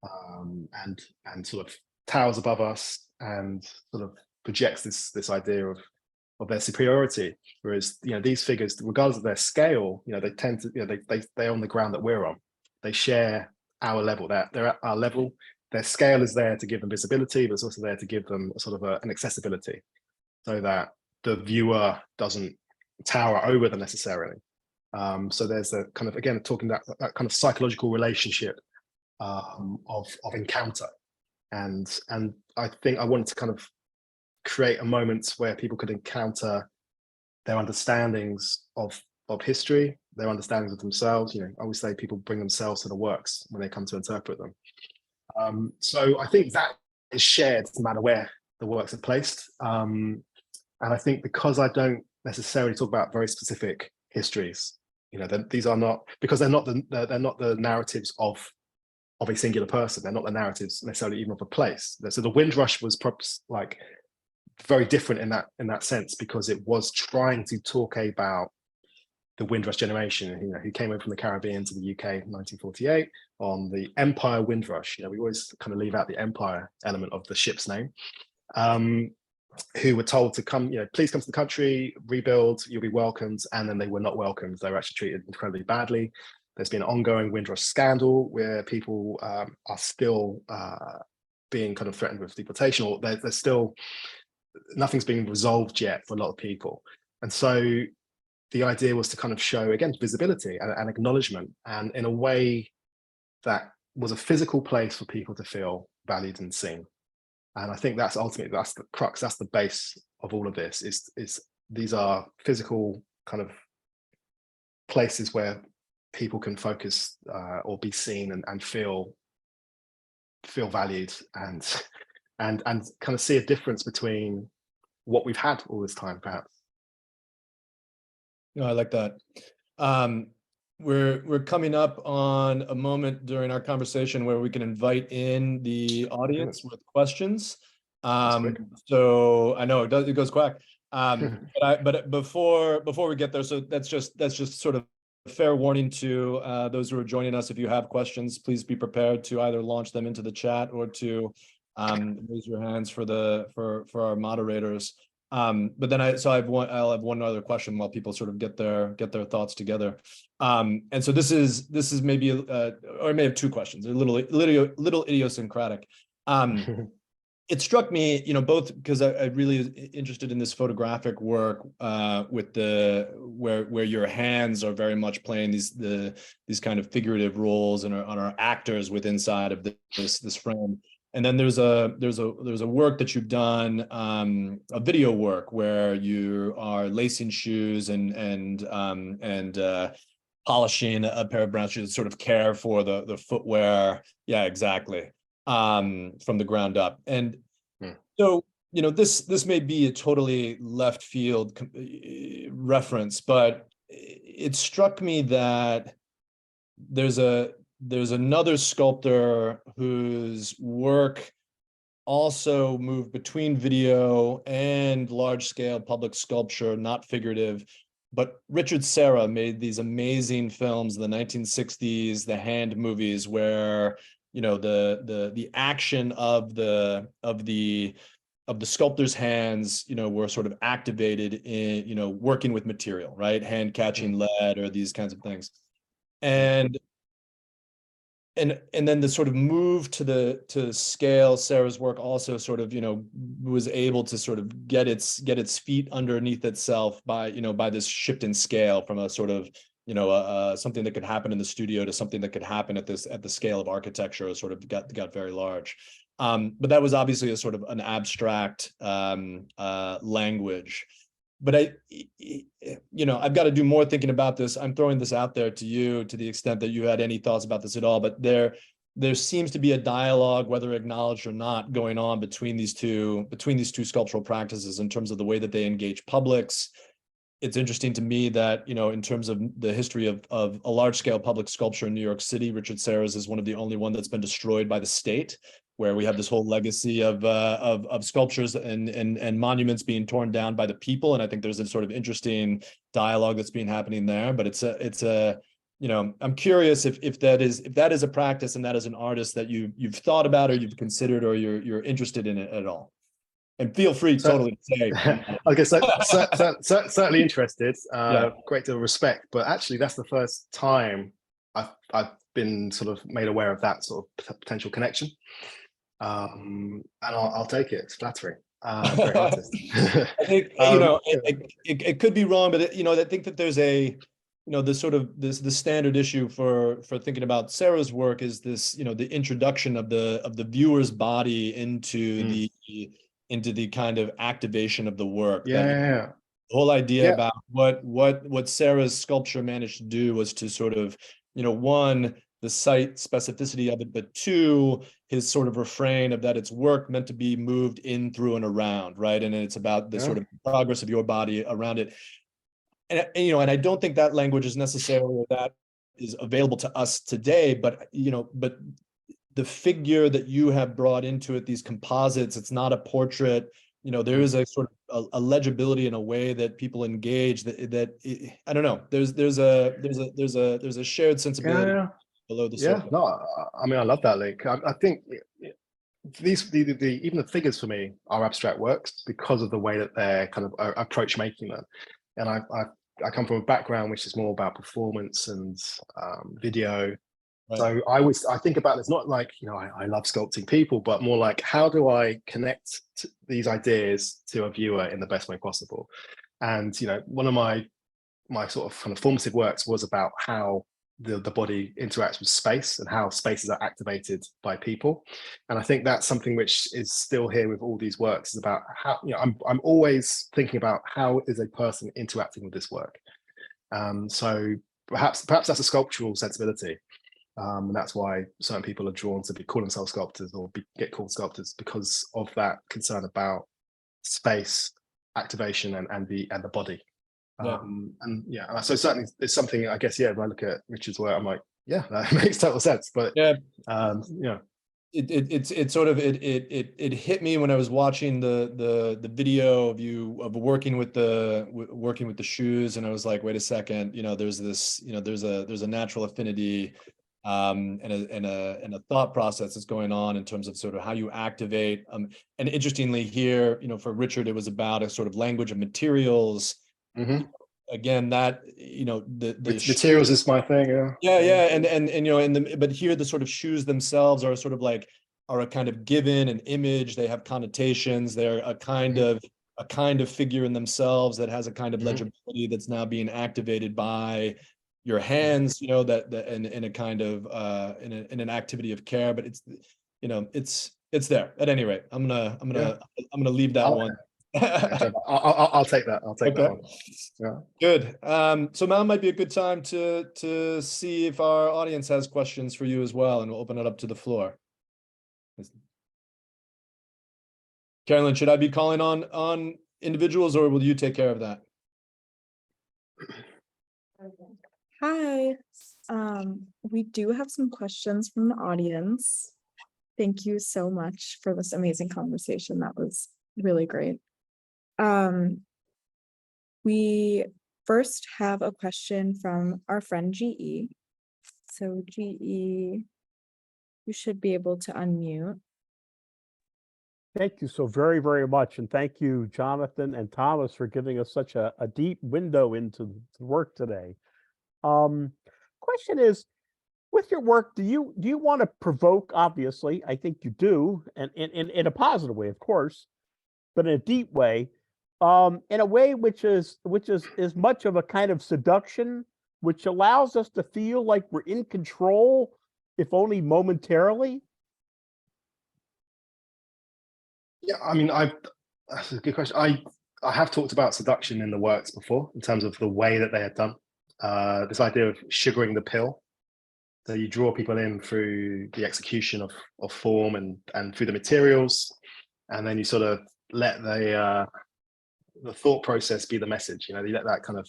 and sort of towers above us and sort of projects this idea of their superiority, whereas these figures, regardless of their scale, they tend to they're on the ground that we're on. They share our level. They're at our level. Their scale is there to give them visibility, but it's also there to give them a sort of an accessibility, so that the viewer doesn't tower over them necessarily. So there's a kind of, again, talking that kind of psychological relationship of encounter, and I think I wanted to kind of create a moment where people could encounter their understandings of history, their understandings of themselves. I always say people bring themselves to the works when they come to interpret them. So I think that is shared no matter where the works are placed. And I think because I don't necessarily talk about very specific histories, these are not, because they're not the narratives of a singular person. They're not the narratives necessarily even of a place. So the Windrush was like very different in that sense, because it was trying to talk about the Windrush generation, who came over from the Caribbean to the UK in 1948 on the Empire Windrush. We always kind of leave out the Empire element of the ship's name. Who were told to come, please come to the country, rebuild, you'll be welcomed, and then they were not welcomed. They were actually treated incredibly badly. There's been an ongoing Windrush scandal where people are still being kind of threatened with deportation, or there's still nothing's been resolved yet for a lot of people. And so the idea was to kind of show, again, visibility and acknowledgement, and in a way that was a physical place for people to feel valued and seen. And I think that's ultimately, that's the crux, that's the base of all of this, is these are physical kind of places where people can focus or be seen and feel valued and kind of see a difference between what we've had all this time, perhaps. I like that. We're coming up on a moment during our conversation where we can invite in the audience with questions. So I know it goes quick. But before we get there, so that's just sort of a fair warning to those who are joining us. If you have questions, please be prepared to either launch them into the chat or to raise your hands for our moderators. But then I'll have one other question while people sort of get their thoughts together. And so this is maybe or I may have two questions, a little idiosyncratic. It struck me, both because I really interested in this photographic work with where your hands are very much playing these kind of figurative roles and are actors inside of this frame. And then there's a work that you've done, a video work where you are lacing shoes and polishing a pair of brown shoes, sort of care for the footwear. Yeah, exactly. From the ground up. And so, this may be a totally left field reference, but it struck me that there's another sculptor whose work also moved between video and large scale public sculpture, not figurative. But Richard Serra made these amazing films in the 1960s, the hand movies, where the action of the sculptor's hands, were sort of activated in, working with material, right? Hand catching lead or these kinds of things. And then the sort of move to scale Serra's work also sort of, was able to sort of get its feet underneath itself by this shift in scale from a sort of, something that could happen in the studio to something that could happen at the scale of architecture, sort of got very large. But that was obviously a sort of an abstract language. But I've got to do more thinking about this. I'm throwing this out there to you to the extent that you had any thoughts about this at all. But there seems to be a dialogue, whether acknowledged or not, going on between these two sculptural practices in terms of the way that they engage publics. It's interesting to me that, in terms of the history of a large-scale public sculpture in New York City, Richard Serra's is one of the only one that's been destroyed by the state, where we have this whole legacy of sculptures and monuments being torn down by the people. And I think there's a sort of interesting dialogue that's been happening there. But I'm curious if that is a practice and that is an artist that you've thought about or you've considered or you're interested in it at all. And feel free totally to say. Okay, so certainly interested. Great deal of respect, but actually that's the first time I've been sort of made aware of that sort of potential connection. And I'll take it. It's flattering. Great artist. I think it could be wrong, but I think that there's the standard issue for thinking about Serra's work is this, the introduction of the viewer's body into the kind of activation of the work. The whole idea about what Serra's sculpture managed to do was to sort of, one, the site specificity of it, but two, his sort of refrain of that it's work meant to be moved in, through, and around, right? And it's about the sort of progress of your body around it. And and I don't think that language is necessarily that is available to us today, but but the figure that you have brought into it, these composites, it's not a portrait. There is a sort of a legibility in a way that people engage that I don't know. There's a shared sensibility below the surface. No, I mean, I love that link. I think even the figures for me are abstract works because of the way that they're kind of approach making them. And I come from a background which is more about performance and video. Right. So I think about it, it's not like, I love sculpting people, but more like, how do I connect these ideas to a viewer in the best way possible? And, one of my sort of kind of formative works was about how the body interacts with space and how spaces are activated by people. And I think that's something which is still here with all these works, is about how, I'm always thinking about how is a person interacting with this work. So perhaps that's a sculptural sensibility. And that's why certain people are drawn to call themselves sculptors or get called sculptors, because of that concern about space, activation, and the body. So certainly it's something, I guess, when I look at Richard's work, I'm like, that makes total sense. But it sort of hit me when I was watching the video of you working with the shoes, and I was like, wait a second, there's this, there's a natural affinity and a thought process that's going on in terms of sort of how you activate. And interestingly here, for Richard, it was about a sort of language of materials. Mhm. Again, that, the Materials is my thing. yeah, and but here the sort of shoes themselves are sort of like are a kind of given, an image. They have connotations. They're a kind of figure in themselves that has a kind of legibility that's now being activated by your hands, that in a kind of in an activity of care. But it's there. At any rate, I'm gonna leave that one. I'll take that. I'll take that one. Yeah. Good. So now might be a good time to see if our audience has questions for you as well, and we'll open it up to the floor. Carolyn, should I be calling on individuals, or will you take care of that? Hi. We do have some questions from the audience. Thank you so much for this amazing conversation. That was really great. We first have a question from our friend GE. So GE, you should be able to unmute. Thank you so very, very much. And thank you, Jonathan and Thomas, for giving us such a deep window into the work today. Question is, with your work, do you want to provoke? Obviously, I think you do, and in a positive way, of course, but in a deep way, in a way which is much of a kind of seduction, which allows us to feel like we're in control, if only momentarily. Yeah, I mean, that's a good question. I have talked about seduction in the works before, in terms of the way that they are done. This idea of sugaring the pill. So you draw people in through the execution of form and through the materials, and then you sort of let the thought process be the message. You let that kind of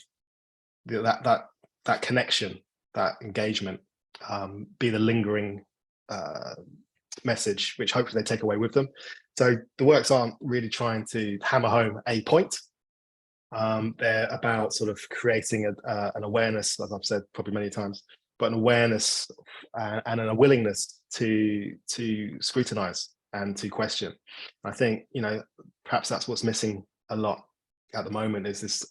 that connection, that engagement, be the lingering message, which hopefully they take away with them. So the works aren't really trying to hammer home a point. They're about sort of creating an awareness, as I've said probably many times, but an awareness and a willingness to scrutinize and to question. I think, perhaps that's what's missing a lot at the moment, is this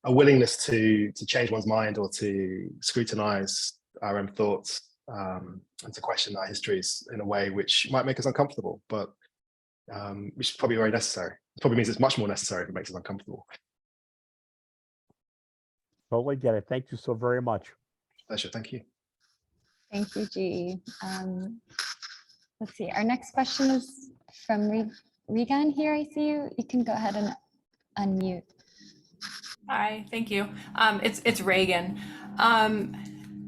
a willingness to change one's mind, or to scrutinize our own thoughts, and to question our histories in a way which might make us uncomfortable, but which is probably very necessary. It probably means it's much more necessary if it makes us uncomfortable. Totally get it. Thank you so very much. Pleasure. Thank you. Thank you, GE. Let's see. Our next question is from Regan here. I see you. You can go ahead and unmute. Hi, thank you. It's Reagan.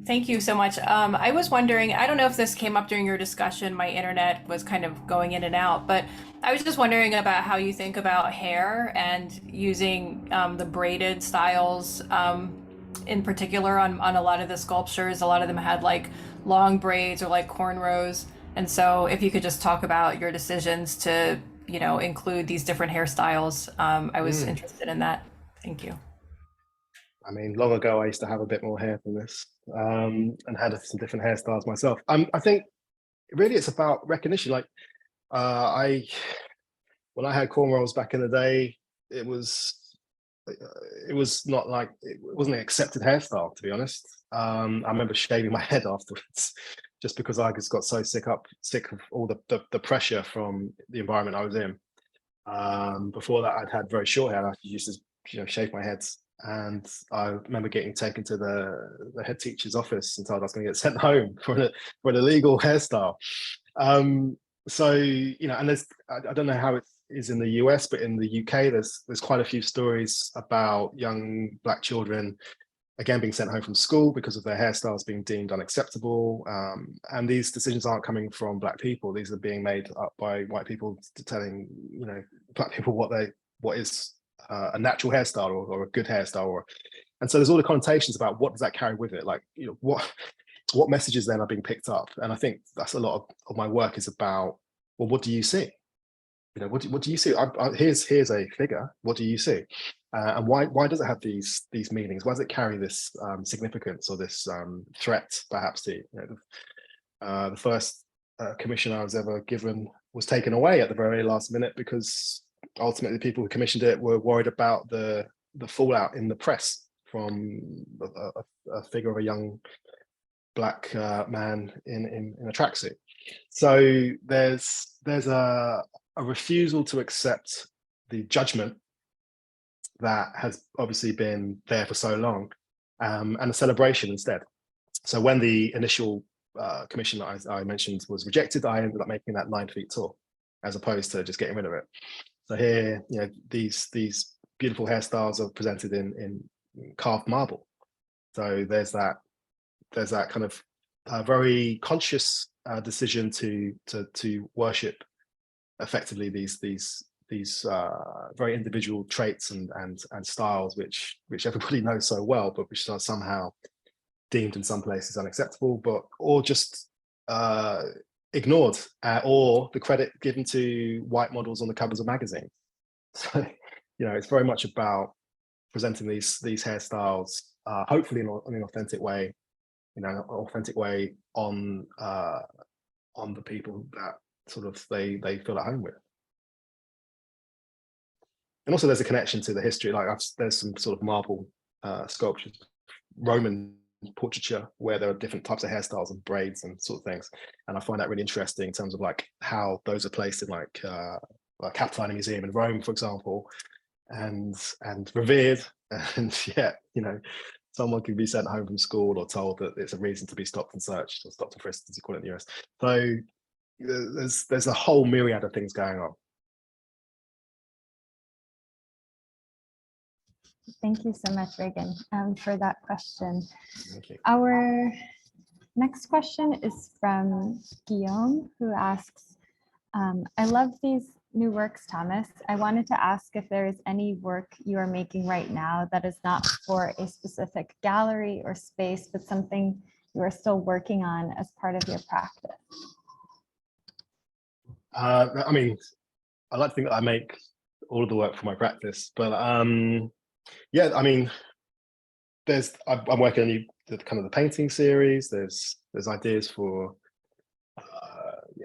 Thank you so much. I was wondering, I don't know if this came up during your discussion, my internet was kind of going in and out, but I was just wondering about how you think about hair and using the braided styles in particular on a lot of the sculptures. A lot of them had like long braids or like cornrows. And so if you could just talk about your decisions to, include these different hairstyles, I was interested in that. Thank you. I mean, long ago, I used to have a bit more hair than this, and had some different hairstyles myself. I think really it's about recognition. Like when I had cornrows back in the day, it was not like, it wasn't an accepted hairstyle, to be honest. I remember shaving my head afterwards, just because I just got so sick of all the pressure from the environment I was in. Before that, I'd had very short hair. I used to shave my head. And I remember getting taken to the head teacher's office and told I was going to get sent home for an illegal hairstyle. So, and there's, I don't know how it is in the US, but in the UK, there's quite a few stories about young Black children, again, being sent home from school because of their hairstyles being deemed unacceptable. And these decisions aren't coming from Black people. These are being made up by white people telling, Black people what is a natural hairstyle or a good hairstyle, and so there's all the connotations about what does that carry with it, like what messages then are being picked up. And I think that's a lot of my work is about, well, what do you see? what do you see? Here's a figure. What do you see? And why does it have these meanings? Why does it carry this significance or this threat, perhaps? The first commission I was ever given was taken away at the very last minute because ultimately the people who commissioned it were worried about the fallout in the press from a figure of a young black man in a tracksuit. So there's a refusal to accept the judgment that has obviously been there for so long, and a celebration instead. So when the initial commission that I mentioned was rejected, I ended up making that 9 feet tall, as opposed to just getting rid of it. So here, these beautiful hairstyles are presented in carved marble. So there's that kind of very conscious decision to worship effectively these very individual traits and styles which everybody knows so well, but which are somehow deemed in some places unacceptable, or just ignored, or the credit given to white models on the covers of magazines. So it's very much about presenting these hairstyles, hopefully in an authentic way, on the people that sort of they feel at home with. And also there's a connection to the history, like there's some sort of marble sculptures, Roman portraiture, where there are different types of hairstyles and braids and sort of things, and I find that really interesting in terms of like how those are placed in like Capitoline Museum in Rome, for example, and revered, and yet someone can be sent home from school or told that it's a reason to be stopped and searched, or stopped and frisked, as you call it in the US. So there's a whole myriad of things going on. Thank you so much, Reagan, for that question. Thank you. Our next question is from Guillaume, who asks, I love these new works, Thomas. I wanted to ask if there is any work you are making right now that is not for a specific gallery or space, but something you are still working on as part of your practice. I mean, I like to think that I make all of the work for my practice, but yeah, I mean, I'm working on the painting series. There's ideas for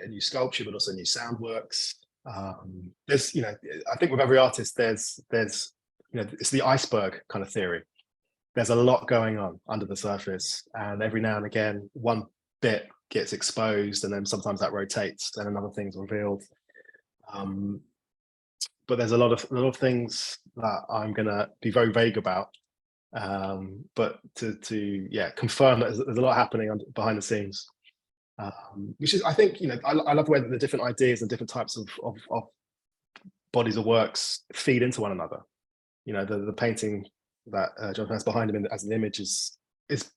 new sculpture, but also new sound works. There's I think with every artist, there's it's the iceberg kind of theory. There's a lot going on under the surface, and every now and again one bit gets exposed, and then sometimes that rotates and another thing's revealed. But there's a lot of things that I'm gonna be very vague about, but to confirm that there's a lot happening behind the scenes, which is, I think, I love the way that the different ideas and different types of bodies of works feed into one another. The painting that Jonathan has behind him as an image is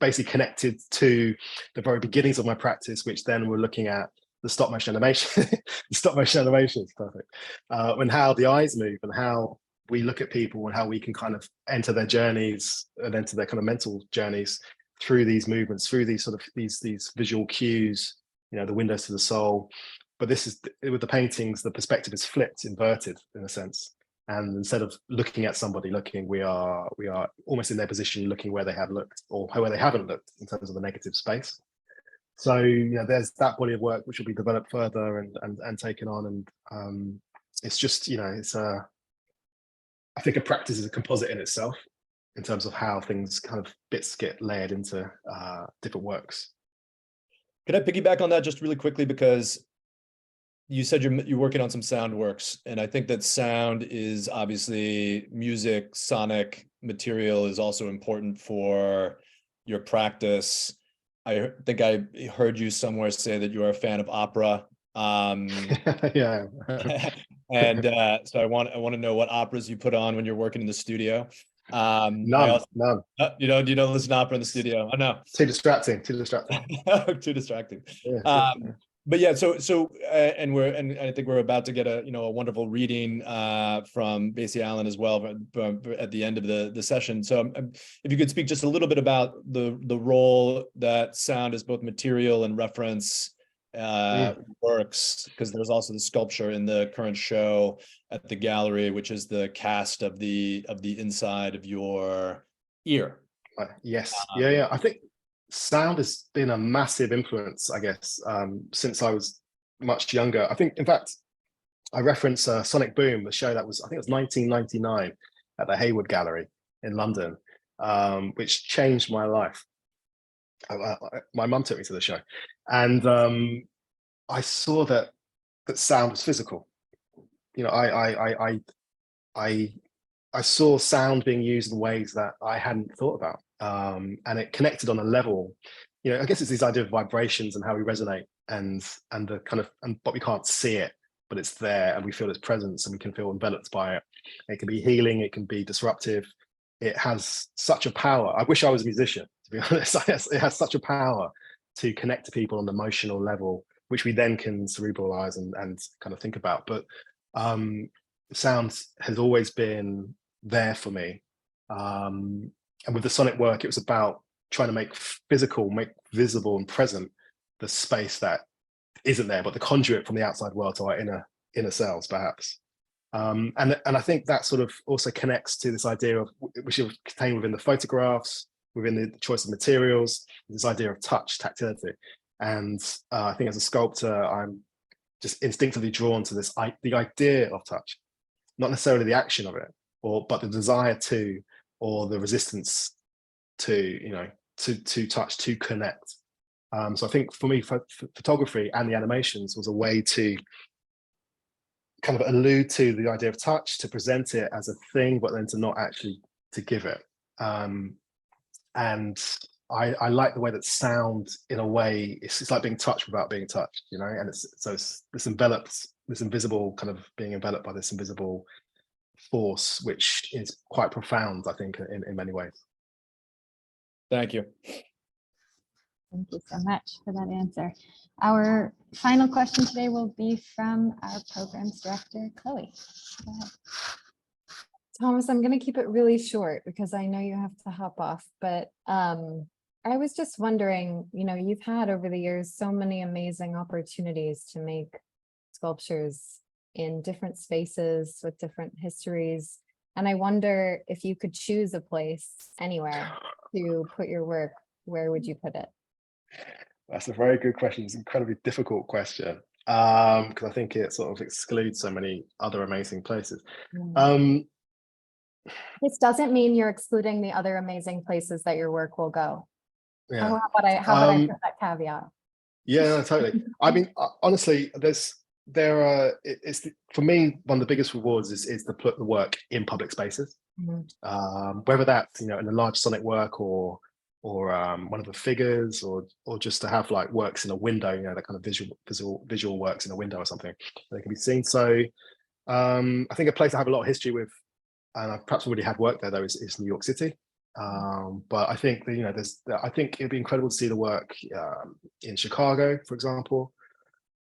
basically connected to the very beginnings of my practice, which then we're looking at the stop motion animation. The stop motion animation is perfect, and how the eyes move, and how we look at people, and how we can kind of enter their journeys and enter their kind of mental journeys through these movements, through these sort of these visual cues, the windows to the soul. But this is, with the paintings, the perspective is flipped, inverted in a sense, and instead of looking at somebody we are almost in their position, looking where they have looked or where they haven't looked in terms of the negative space. So there's that body of work which will be developed further and taken on, and it's just it's I think a practice is a composite in itself in terms of how things kind of bits get layered into different works. Could I piggyback on that just really quickly, because you said you're working on some sound works, and I think that sound is obviously music, sonic material is also important for your practice. I think I heard you somewhere say that you are a fan of opera. Yeah. And so I want to know what operas you put on when you're working in the studio. None. You don't listen to opera in the studio. I know. Too distracting. Too distracting. Yeah, But yeah, so and I think we're about to get a wonderful reading from Basie Allen as well at the end of the session. So if you could speak just a little bit about the role that sound as both material and reference works, because there's also the sculpture in the current show at the gallery, which is the cast of the inside of your ear. Yes, yeah. I think sound has been a massive influence, I guess, since I was much younger. I think, in fact, I reference Sonic Boom, the show that was, I think it was 1999 at the Hayward Gallery in London, which changed my life. My mum took me to the show, and I saw that sound was physical. You know, I saw sound being used in ways that I hadn't thought about, and it connected on a level. You know, I guess it's this idea of vibrations and how we resonate, and the kind of, but we can't see it, but it's there, and we feel its presence, and we can feel enveloped by it. It can be healing, it can be disruptive. It has such a power. I wish I was a musician, to be honest. It has such a power to connect to people on an emotional level, which we then can cerebralize and kind of think about. But sound has always been there for me. And with the sonic work, it was about trying to make visible and present the space that isn't there, but the conduit from the outside world to our inner selves, perhaps. And I think that sort of also connects to this idea of, which is contained within the photographs, within the choice of materials, this idea of touch, tactility. And I think as a sculptor, I'm just instinctively drawn to the idea of touch, not necessarily the action of it, but the desire to, or the resistance to, you know, to touch, to connect. So I think for me, photography and the animations was a way to kind of allude to the idea of touch, to present it as a thing, but then to not actually to give it. And I like the way that sound, in a way, it's like being touched without being touched, you know. And it's this invisible kind of being enveloped by this invisible force, which is quite profound, I think, in many ways. Thank you. Thank you so much for that answer. Our final question today will be from our programs director, Chloe. Go ahead. Thomas, I'm going to keep it really short because I know you have to hop off, but I was just wondering, you know, you've had over the years so many amazing opportunities to make sculptures in different spaces with different histories. And I wonder if you could choose a place anywhere to put your work, where would you put it? That's a very good question. It's an incredibly difficult question, because I think it sort of excludes so many other amazing places. This doesn't mean you're excluding the other amazing places that your work will go. Yeah. How about I put that caveat? Yeah, no, totally. I mean, honestly, for me, one of the biggest rewards is to put the work in public spaces. Mm-hmm. Whether that's, you know, in a large sonic work or one of the figures, or just to have like works in a window, you know, that kind of visual works in a window or something that can be seen. So I think a place I have a lot of history with, and I've perhaps already had work there though, is New York City. But I think that, you know, I think it'd be incredible to see the work in Chicago, for example,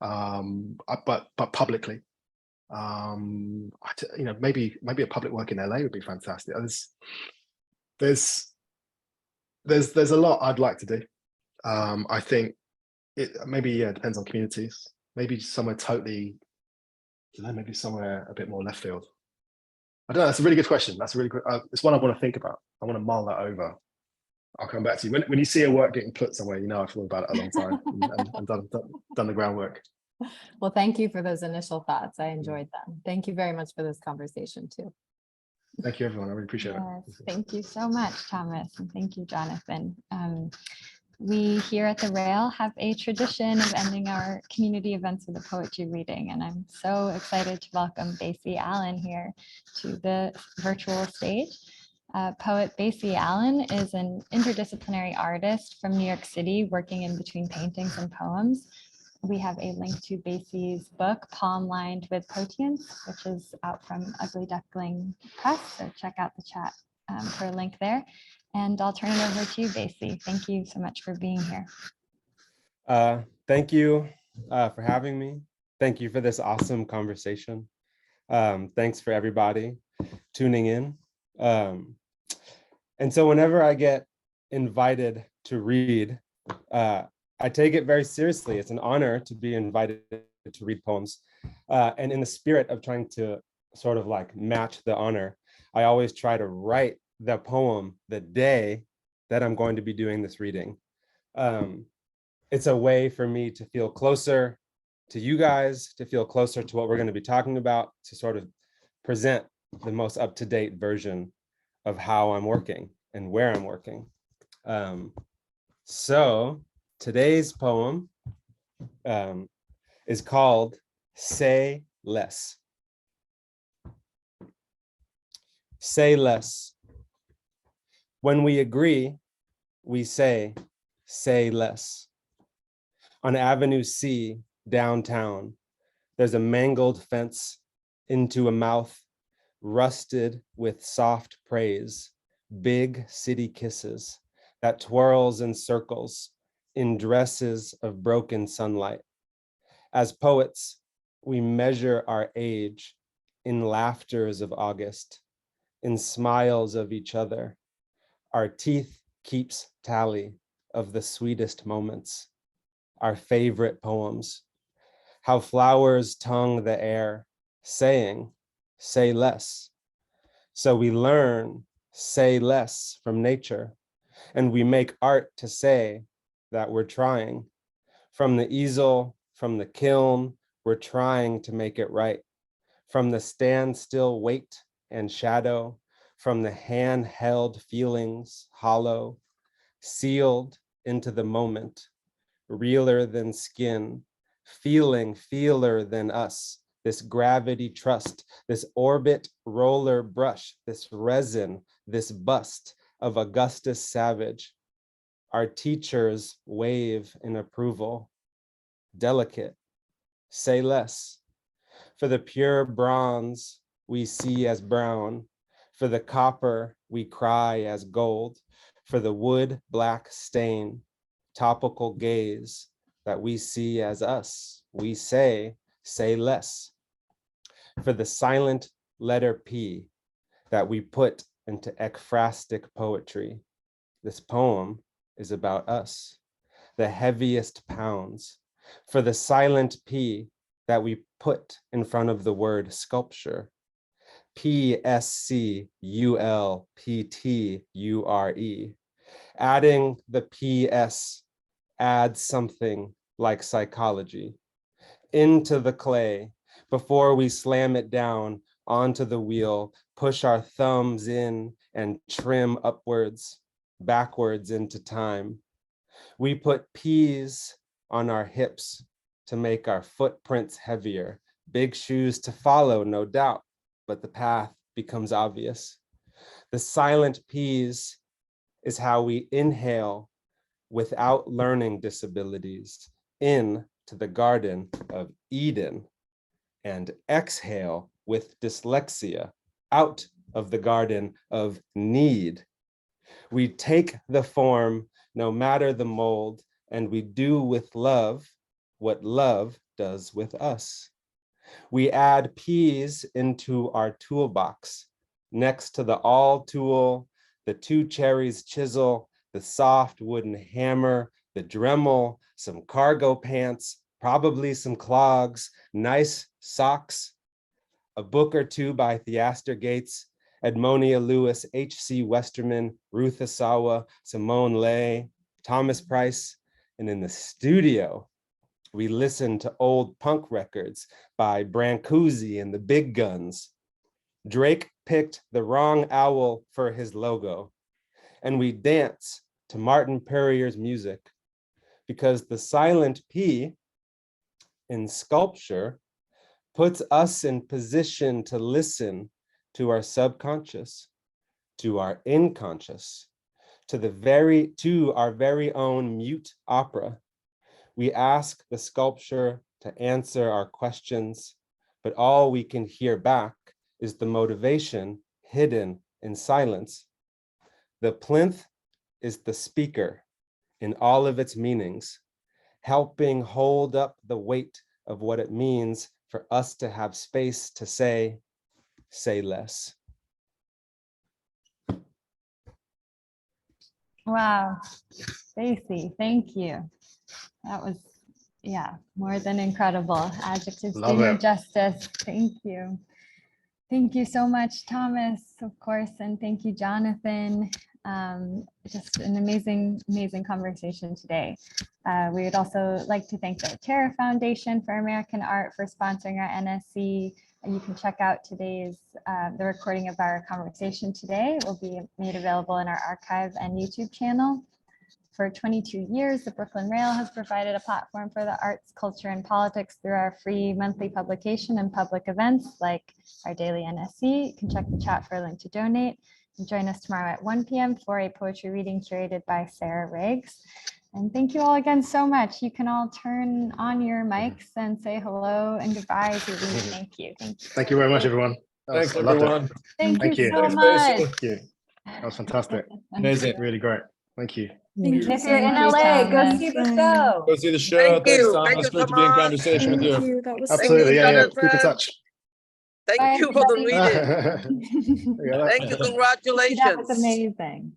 but publicly. You know, maybe a public work in LA would be fantastic. There's a lot I'd like to do. I think it depends on communities. Maybe somewhere totally, I don't know, maybe somewhere a bit more left field. I don't know. That's a really good question. That's a really good. It's one I want to think about. I want to mull that over. I'll come back to you when you see a work getting put somewhere. You know, I've thought about it a long time and done the groundwork. Well, thank you for those initial thoughts. I enjoyed them. Thank you very much for this conversation too. Thank you, everyone. I really appreciate it. Thank you so much, Thomas, and thank you, Jonathan. We here at the Rail have a tradition of ending our community events with a poetry reading, and I'm so excited to welcome Basie Allen here to the virtual stage. Poet Basie Allen is an interdisciplinary artist from New York City, working in between paintings and poems. We have a link to Basie's book, Palm Lined with Proteins, which is out from Ugly Duckling Press, so check out the chat for a link there. And I'll turn it over to you, Basie. Thank you so much for being here. Thank you for having me. Thank you for this awesome conversation. Thanks for everybody tuning in. And so whenever I get invited to read, I I take it very seriously. It's an honor to be invited to read poems. And in the spirit of trying to sort of like match the honor, I always try to write the poem the day that I'm going to be doing this reading. It's a way for me to feel closer to you guys, to feel closer to what we're going to be talking about, to sort of present the most up-to-date version of how I'm working and where I'm working. So today's poem is called Say Less. Say less. When we agree, we say less. On Avenue C, downtown, there's a mangled fence into a mouth rusted with soft praise, big city kisses that twirls in circles in dresses of broken sunlight. As poets, we measure our age in laughters of August, in smiles of each other. Our teeth keeps tally of the sweetest moments, our favorite poems, how flowers tongue the air, saying, say less. So we learn, say less from nature, and we make art to say that we're trying. From the easel, from the kiln, we're trying to make it right. From the standstill weight and shadow, from the handheld feelings, hollow, sealed into the moment, realer than skin, feeling feeler than us, this gravity trust, this orbit roller brush, this resin, this bust of Augustus Savage. Our teachers wave in approval, delicate, say less. For the pure bronze we see as brown, for the copper we cry as gold, for the wood black stain, topical gaze that we see as us, we say less. For the silent letter P that we put into ekphrastic poetry, this poem is about us, the heaviest pounds. For the silent P that we put in front of the word sculpture, PSCULPTURE. Adding the PS adds something like psychology into the clay before we slam it down onto the wheel, push our thumbs in and trim upwards, backwards into time. We put P's on our hips to make our footprints heavier, big shoes to follow, no doubt, but the path becomes obvious. The silent P's is how we inhale without learning disabilities into the Garden of Eden, and exhale with dyslexia out of the Garden of Need. We take the form, no matter the mold, and we do with love what love does with us. We add P's into our toolbox next to the awl tool, the 2 cherries chisel, the soft wooden hammer, the Dremel, some cargo pants, probably some clogs, nice socks, a book or two by Theaster Gates, Edmonia Lewis, H.C. Westerman, Ruth Asawa, Simone Leigh, Thomas Price, and in the studio, we listen to old punk records by Brancusi and the Big Guns. Drake picked the wrong owl for his logo, and we dance to Martin Perrier's music, because the silent P in sculpture puts us in position to listen to our subconscious, to our unconscious, to our very own mute opera. We ask the sculpture to answer our questions, but all we can hear back is the motivation hidden in silence. The plinth is the speaker in all of its meanings, helping hold up the weight of what it means for us to have space to say less. Wow, Basie, thank you. That was, yeah, more than incredible. Adjectives do Love no it. justice. Thank you. Thank you so much, Thomas, of course, and thank you, Jonathan. Just an amazing conversation today. We would also like to thank the Terra Foundation for American Art for sponsoring our NSE. You can check out today's, the recording of our conversation today. It will be made available in our archive and YouTube channel. For 22 years, the Brooklyn Rail has provided a platform for the arts, culture, and politics through our free monthly publication and public events like our daily NSE. You can check the chat for a link to donate. And join us tomorrow at 1 p.m. for a poetry reading curated by Sarah Riggs. And thank you all again so much. You can all turn on your mics and say hello and goodbye as you leave. Thank you. Thank you. Thank you very much, everyone. Thanks, I loved it. everyone. Thank you you. so Thanks, much. Basie. Thank you. That was fantastic. Amazing. Really great. Thank you. Thank And you if you're so in much, LA, go Thomas. see the show. Go see the show. Thank Thanks, you. Thomas. Thank you, Great to be in Thomas. conversation with Thank you. you. That was so Absolutely. Yeah, yeah. Keep in Jonathan. touch. Thank Bye, you for the everybody. reading. Yeah, Thank you. that- That was Congratulations. amazing.